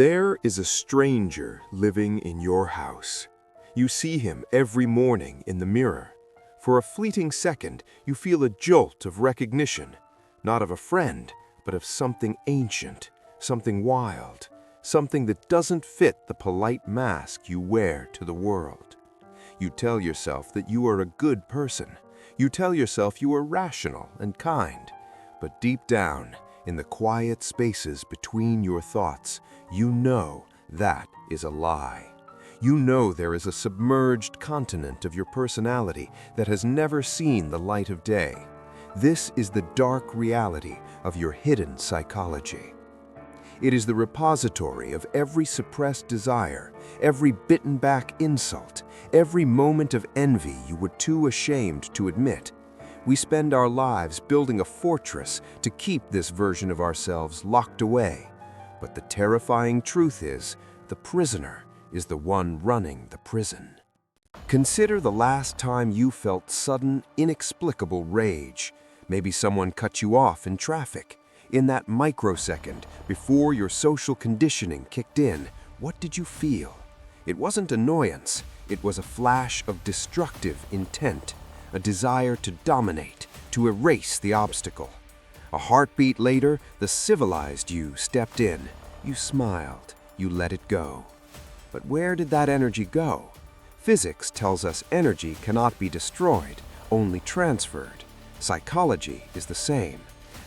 There is a stranger living in your house. You see him every morning in the mirror. For a fleeting second, you feel a jolt of recognition, not of a friend, but of something ancient, something wild, something that doesn't fit the polite mask you wear to the world. You tell yourself that you are a good person. You tell yourself you are rational and kind. But deep down, in the quiet spaces between your thoughts, you know that is a lie. You know there is a submerged continent of your personality that has never seen the light of day. This is the dark reality of your hidden psychology. It is the repository of every suppressed desire, every bitten-back insult, every moment of envy you were too ashamed to admit. We spend our lives building a fortress to keep this version of ourselves locked away. But the terrifying truth is, the prisoner is the one running the prison. Consider the last time you felt sudden, inexplicable rage. Maybe someone cut you off in traffic. In that microsecond, before your social conditioning kicked in, what did you feel? It wasn't annoyance. It was a flash of destructive intent, a desire to dominate, to erase the obstacle. A heartbeat later, the civilized you stepped in. You smiled. You let it go. But where did that energy go? Physics tells us energy cannot be destroyed, only transferred. Psychology is the same.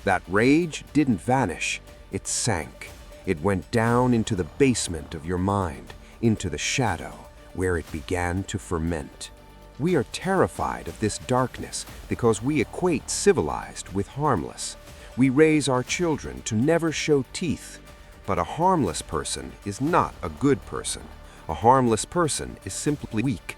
That rage didn't vanish, it sank. It went down into the basement of your mind, into the shadow, where it began to ferment. We are terrified of this darkness because we equate civilized with harmless. We raise our children to never show teeth. But a harmless person is not a good person. A harmless person is simply weak.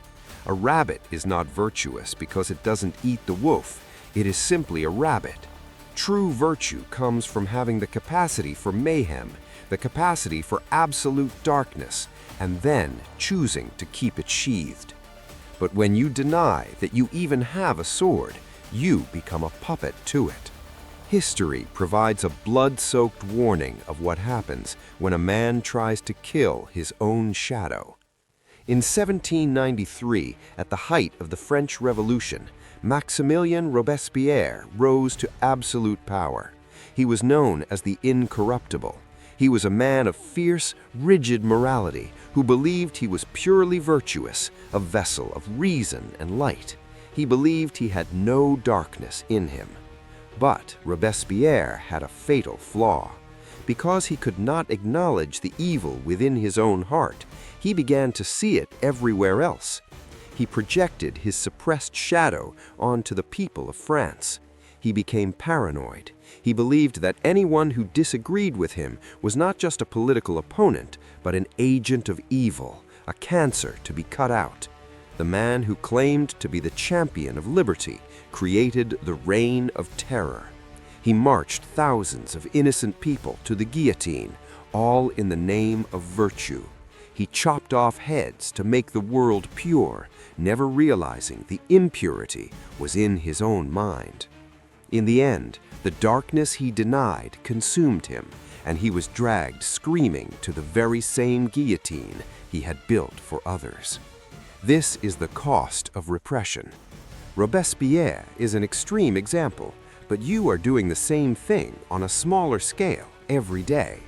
A rabbit is not virtuous because it doesn't eat the wolf. It is simply a rabbit. True virtue comes from having the capacity for mayhem, the capacity for absolute darkness, and then choosing to keep it sheathed. But when you deny that you even have a sword, you become a puppet to it. History provides a blood-soaked warning of what happens when a man tries to kill his own shadow. In 1793, at the height of the French Revolution, Maximilien Robespierre rose to absolute power. He was known as the Incorruptible. He was a man of fierce, rigid morality who believed he was purely virtuous, a vessel of reason and light. He believed he had no darkness in him. But Robespierre had a fatal flaw. Because he could not acknowledge the evil within his own heart, he began to see it everywhere else. He projected his suppressed shadow onto the people of France. He became paranoid. He believed that anyone who disagreed with him was not just a political opponent, but an agent of evil, a cancer to be cut out. The man who claimed to be the champion of liberty created the reign of terror. He marched thousands of innocent people to the guillotine, all in the name of virtue. He chopped off heads to make the world pure, never realizing the impurity was in his own mind. In the end, the darkness he denied consumed him, and he was dragged screaming to the very same guillotine he had built for others. This is the cost of repression. Robespierre is an extreme example, but you are doing the same thing on a smaller scale every day.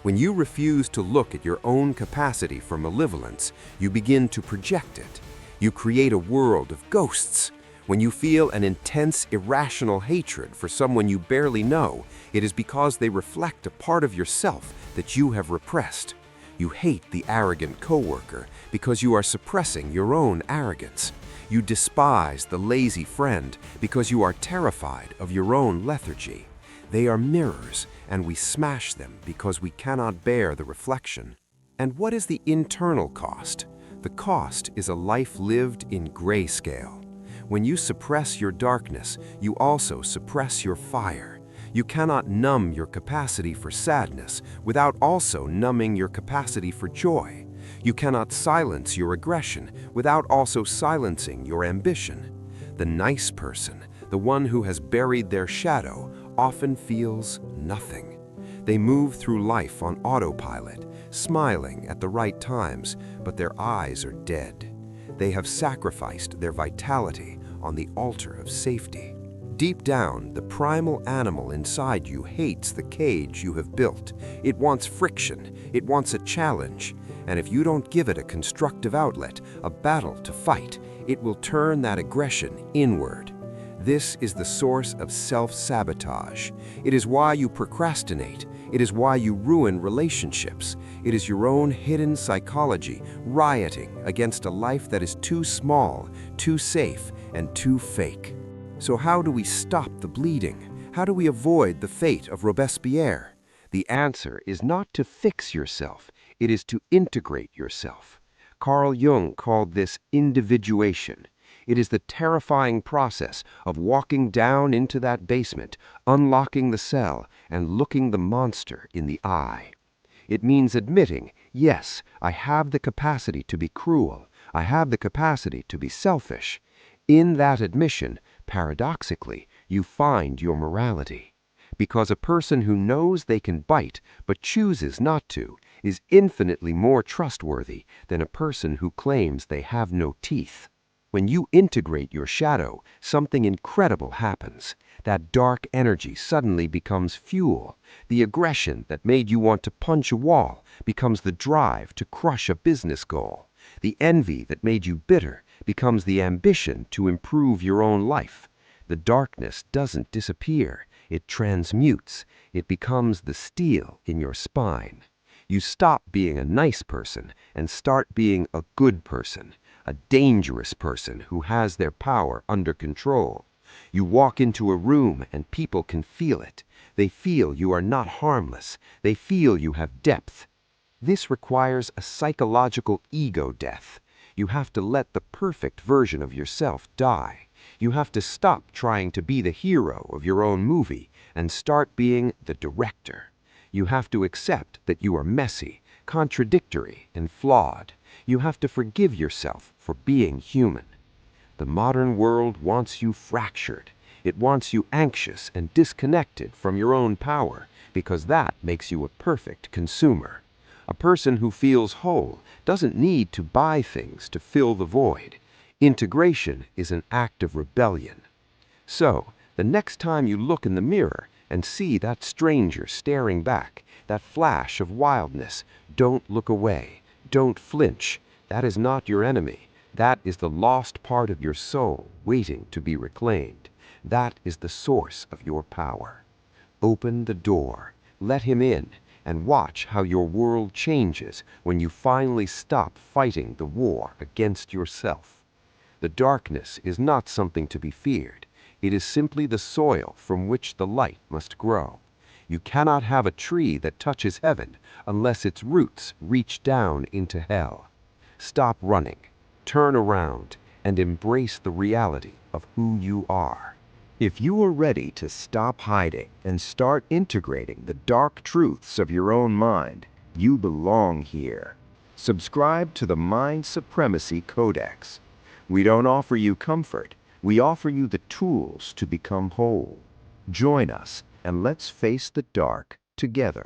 When you refuse to look at your own capacity for malevolence, you begin to project it. You create a world of ghosts. When you feel an intense, irrational hatred for someone you barely know, it is because they reflect a part of yourself that you have repressed. You hate the arrogant coworker because you are suppressing your own arrogance. You despise the lazy friend because you are terrified of your own lethargy. They are mirrors, and we smash them because we cannot bear the reflection. And what is the internal cost? The cost is a life lived in grayscale. When you suppress your darkness, you also suppress your fire. You cannot numb your capacity for sadness without also numbing your capacity for joy. You cannot silence your aggression without also silencing your ambition. The nice person, the one who has buried their shadow, often feels nothing. They move through life on autopilot, smiling at the right times, but their eyes are dead. They have sacrificed their vitality on the altar of safety. Deep down, the primal animal inside you hates the cage you have built. It wants friction, it wants a challenge, and if you don't give it a constructive outlet, a battle to fight, it will turn that aggression inward. This is the source of self-sabotage. It is why you procrastinate. It is why you ruin relationships. It is your own hidden psychology rioting against a life that is too small, too safe, and too fake. So how do we stop the bleeding? How do we avoid the fate of Robespierre? The answer is not to fix yourself, it is to integrate yourself. Carl Jung called this individuation. It is the terrifying process of walking down into that basement, unlocking the cell, and looking the monster in the eye. It means admitting, yes, I have the capacity to be cruel. I have the capacity to be selfish. In that admission, paradoxically, you find your morality. Because a person who knows they can bite but chooses not to is infinitely more trustworthy than a person who claims they have no teeth. When you integrate your shadow, something incredible happens. That dark energy suddenly becomes fuel. The aggression that made you want to punch a wall becomes the drive to crush a business goal. The envy that made you bitter becomes the ambition to improve your own life. The darkness doesn't disappear, it transmutes. It becomes the steel in your spine. You stop being a nice person and start being a good person, a dangerous person who has their power under control. You walk into a room and people can feel it. They feel you are not harmless. They feel you have depth. This requires a psychological ego death. You have to let the perfect version of yourself die. You have to stop trying to be the hero of your own movie and start being the director. You have to accept that you are messy, contradictory, and flawed. You have to forgive yourself for being human. The modern world wants you fractured. It wants you anxious and disconnected from your own power because that makes you a perfect consumer. A person who feels whole doesn't need to buy things to fill the void. Integration is an act of rebellion. So, the next time you look in the mirror and see that stranger staring back, that flash of wildness, don't look away. Don't flinch. That is not your enemy. That is the lost part of your soul waiting to be reclaimed. That is the source of your power. Open the door, let him in, and watch how your world changes when you finally stop fighting the war against yourself. The darkness is not something to be feared. It is simply the soil from which the light must grow. You cannot have a tree that touches heaven unless its roots reach down into hell. Stop running, turn around, and embrace the reality of who you are. If you are ready to stop hiding and start integrating the dark truths of your own mind, you belong here. Subscribe to the Mind Supremacy Codex. We don't offer you comfort, we offer you the tools to become whole. Join us and let's face the dark together.